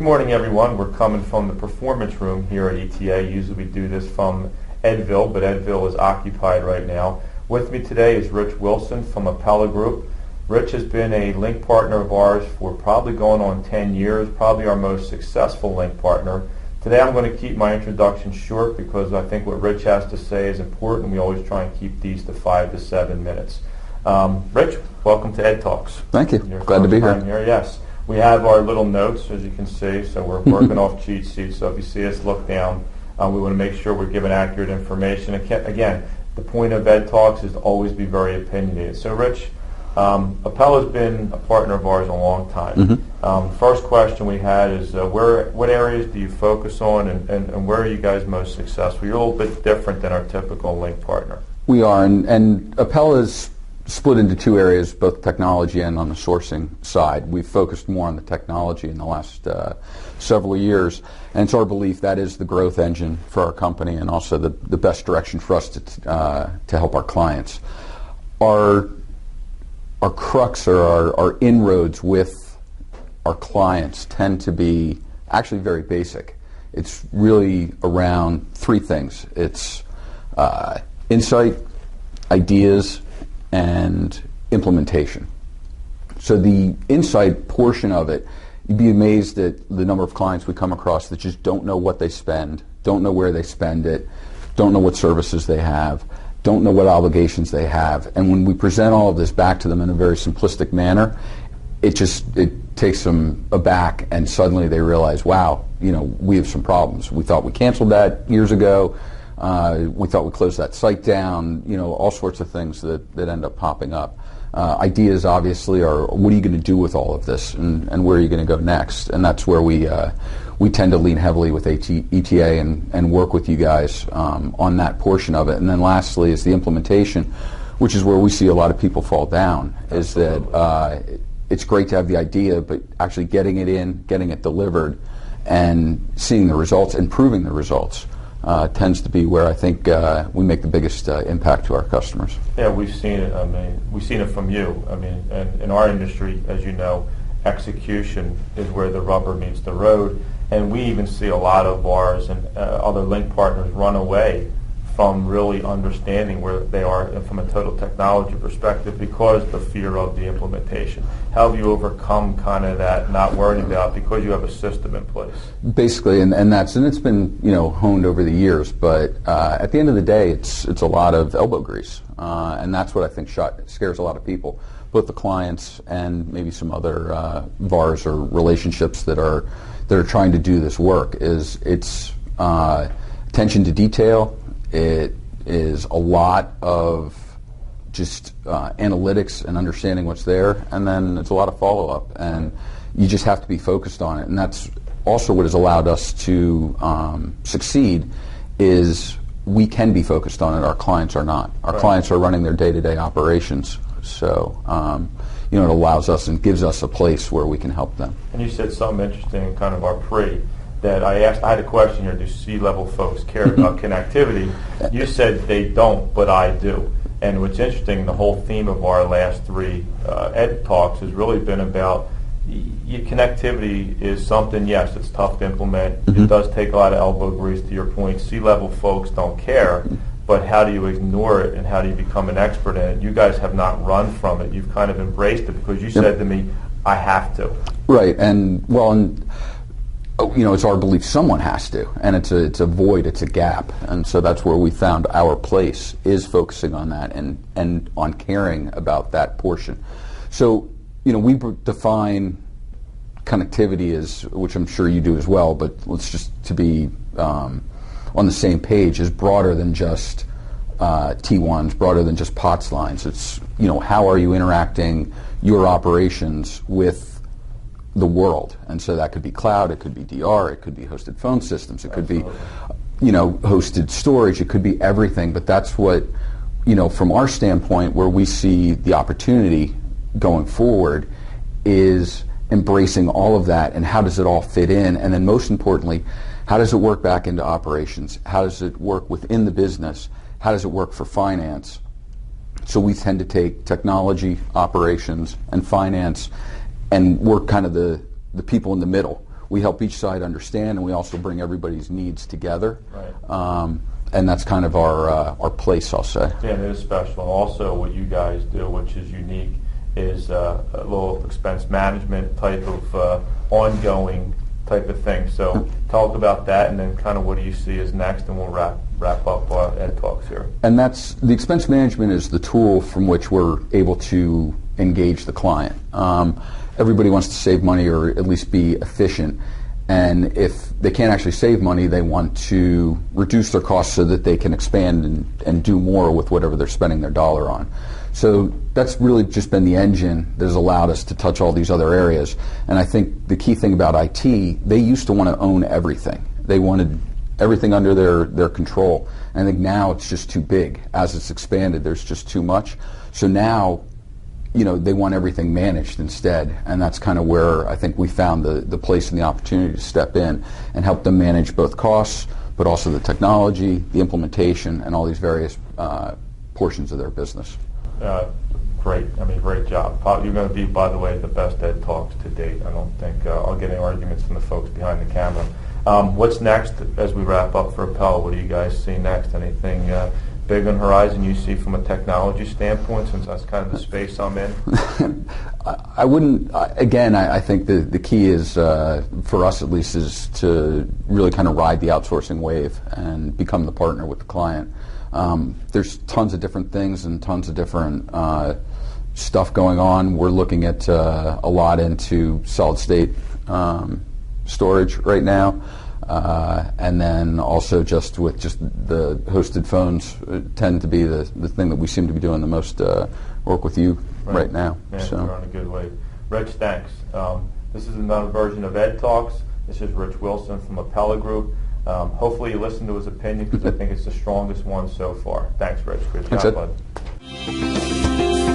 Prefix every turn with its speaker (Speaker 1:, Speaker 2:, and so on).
Speaker 1: morning, everyone. We're coming from the performance room here at ETA. Usually we do this from Edville, but Edville is occupied right now. With me today is Rich Wilson from Apella Group. Rich has been a LINC partner of ours for probably going on 10 years, probably our most successful LINC partner. Today I'm going to keep my introduction short because I think what Rich has to say is important. We always try and keep these to 5 to 7 minutes. Rich, welcome to EdTalks.
Speaker 2: Thank you. Glad to be here.
Speaker 1: Yes. We have our little notes, as you can see, so we're working off cheat sheets. So if you see us look down, we want to make sure we're giving accurate information. Again, the point of EdTalks is to always be very opinionated. So, Rich, Apella's been a partner of ours a long time. First question we had is what areas do you focus on and where are you guys most successful? You're a little bit different than our typical LINC partner.
Speaker 2: We are, and Apella's split into two areas, both technology and on the sourcing side. We've focused more on the technology in the last several years, and it's our belief that is the growth engine for our company and also the best direction for us to help our clients. Our crux or our inroads with our clients tend to be actually very basic. It's really around three things. It's insight, ideas, and implementation. So the insight portion of it, you'd be amazed at the number of clients we come across that just don't know what they spend, don't know where they spend it, don't know what services they have, don't know what obligations they have. And when we present all of this back to them in a very simplistic manner, it takes them aback, and suddenly they realize, wow, we have some problems. We thought we canceled that years ago. We thought we closed that site down, all sorts of things that end up popping up. Ideas obviously are, what are you going to do with all of this and where are you going to go next? And that's where we tend to lean heavily with ETA and work with you guys on that portion of it. And then lastly is the implementation, which is where we see a lot of people fall down, is that it's great to have the idea, but actually getting it in, getting it delivered, and seeing the results, improving the results. Tends to be where I think we make the biggest impact to our customers.
Speaker 1: Yeah, we've seen it. We've seen it from you. And in our industry, as you know, execution is where the rubber meets the road. And we even see a lot of ours and other LINC partners run away from really understanding where they are from a total technology perspective because of the fear of the implementation. How have you overcome kind of that not worrying about because you have a system in place? Basically,
Speaker 2: and it's been honed over the years, but at the end of the day, it's a lot of elbow grease, and that's what I think scares a lot of people, both the clients and maybe some other VARs or relationships that are trying to do this work. It's attention to detail. It is a lot of just analytics and understanding what's there, and then it's a lot of follow-up, and you just have to be focused on it. And that's also what has allowed us to succeed, is we can be focused on it. Our clients are not. Our clients are running their day-to-day operations, so it allows us and gives us a place where we can help them.
Speaker 1: And you said something interesting in kind of our that I had a question here, do C-level folks care about connectivity? You said they don't, but I do. And what's interesting, the whole theme of our last three EdTalks has really been about connectivity is something, yes, it's tough to implement. It does take a lot of elbow grease, to your point. C-level folks don't care, but how do you ignore it and how do you become an expert in it? You guys have not run from it. You've kind of embraced it because you said to me, I have to.
Speaker 2: Right, it's our belief someone has to, and it's a void, it's a gap, and so that's where we found our place, is focusing on that and on caring about that portion. So, we define connectivity as, which I'm sure you do as well, but let's just to be on the same page, is broader than just T1s, broader than just POTS lines. It's, how are you interacting your operations with the world? And so that could be cloud, it could be DR, it could be hosted phone systems, it could be hosted storage, it could be everything. But that's what, from our standpoint, where we see the opportunity going forward, is embracing all of that, and how does it all fit in, and then most importantly, how does it work back into operations, how does it work within the business, how does it work for finance. So we tend to take technology, operations, and finance and work kind of the people in the middle, we help each side understand, and we also bring everybody's needs together.
Speaker 1: Right.
Speaker 2: And that's kind of our place, I'll say.
Speaker 1: Yeah, it is special. And also what you guys do, which is unique, is a little expense management type of ongoing type of thing. So talk about that, and then kind of what do you see as next, and we'll wrap up EdTalks here.
Speaker 2: And that's the expense management is the tool from which we're able to engage the client. Everybody wants to save money or at least be efficient. And if they can't actually save money, they want to reduce their costs so that they can expand and do more with whatever they're spending their dollar on. So that's really just been the engine that has allowed us to touch all these other areas. And I think the key thing about IT, they used to want to own everything. They wanted everything under their control. And I think now it's just too big. As it's expanded, there's just too much. So now, they want everything managed instead, and that's kind of where I think we found the place and the opportunity to step in and help them manage both costs, but also the technology, the implementation, and all these various portions of their business.
Speaker 1: Great. Great job. You're going to be, by the way, the best EdTalks to date. I don't think I'll get any arguments from the folks behind the camera. What's next as we wrap up for Apella? What do you guys see next? Anything big on the horizon you see from a technology standpoint, since that's kind of the space I'm in?
Speaker 2: I wouldn't, again, I think the key is, for us at least, is to really kind of ride the outsourcing wave and become the partner with the client. There's tons of different things and tons of different stuff going on. We're looking at a lot into solid state storage right now. And then also just the hosted phones tend to be the thing that we seem to be doing the most work with you right now.
Speaker 1: Yeah,
Speaker 2: so
Speaker 1: we're on a good way. Rich, thanks. This is another version of EdTalks. This is Rich Wilson from Apella Group. Hopefully you listen to his opinion, because I think it's the strongest one so far. Thanks, Rich. Good job, bud.